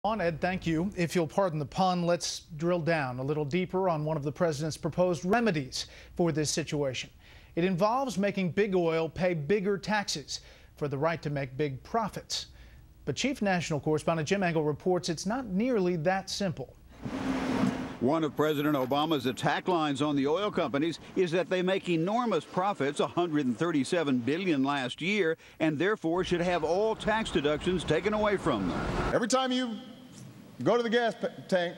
Ed, thank you. If you'll pardon the pun, let's drill down a little deeper on one of the president's proposed remedies for this situation. It involves making big oil pay bigger taxes for the right to make big profits. But Chief National Correspondent Jim Engel reports it's not nearly that simple. One of President Obama's attack lines on the oil companies is that they make enormous profits, $137 billion last year, and therefore should have all tax deductions taken away from them. Every time you go to the gas tank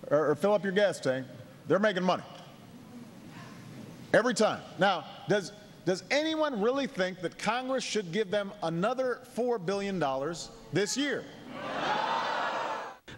or fill up your gas tank, they're making money. Every time. Now, does anyone really think that Congress should give them another $4 billion this year?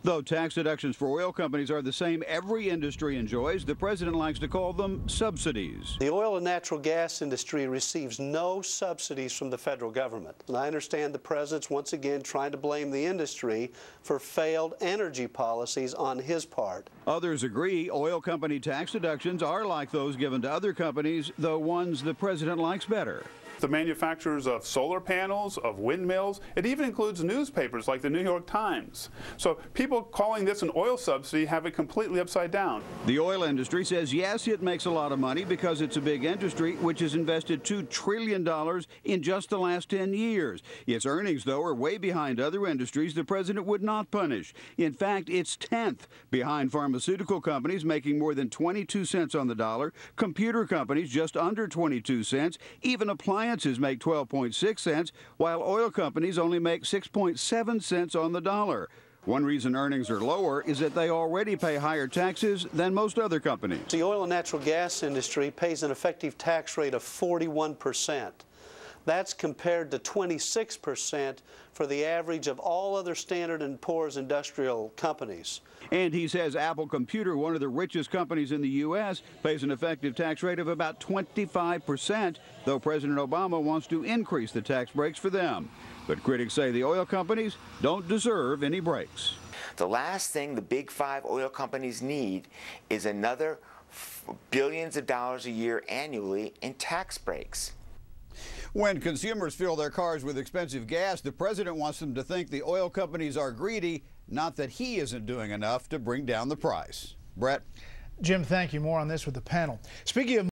Though tax deductions for oil companies are the same every industry enjoys, the president likes to call them subsidies. The oil and natural gas industry receives no subsidies from the federal government. And I understand the president's once again trying to blame the industry for failed energy policies on his part. Others agree oil company tax deductions are like those given to other companies, though ones the president likes better. The manufacturers of solar panels, of windmills, it even includes newspapers like the New York Times. So people calling this an oil subsidy have it completely upside down. The oil industry says yes, it makes a lot of money because it's a big industry which has invested $2 trillion in just the last 10 years. Its earnings, though, are way behind other industries the president would not punish. In fact, it's 10th behind pharmaceutical companies making more than 22 cents on the dollar, computer companies just under 22 cents, even appliances make 12.6 cents, while oil companies only make 6.7 cents on the dollar. One reason earnings are lower is that they already pay higher taxes than most other companies. The oil and natural gas industry pays an effective tax rate of 41%. That's compared to 26% for the average of all other Standard & Poor's industrial companies. And he says Apple Computer, one of the richest companies in the U.S., pays an effective tax rate of about 25%, though President Obama wants to increase the tax breaks for them. But critics say the oil companies don't deserve any breaks. The last thing the big five oil companies need is another billions of dollars a year annually in tax breaks. When consumers fill their cars with expensive gas, the president wants them to think the oil companies are greedy, not that he isn't doing enough to bring down the price. Brett? Jim, thank you. More on this with the panel. Speaking of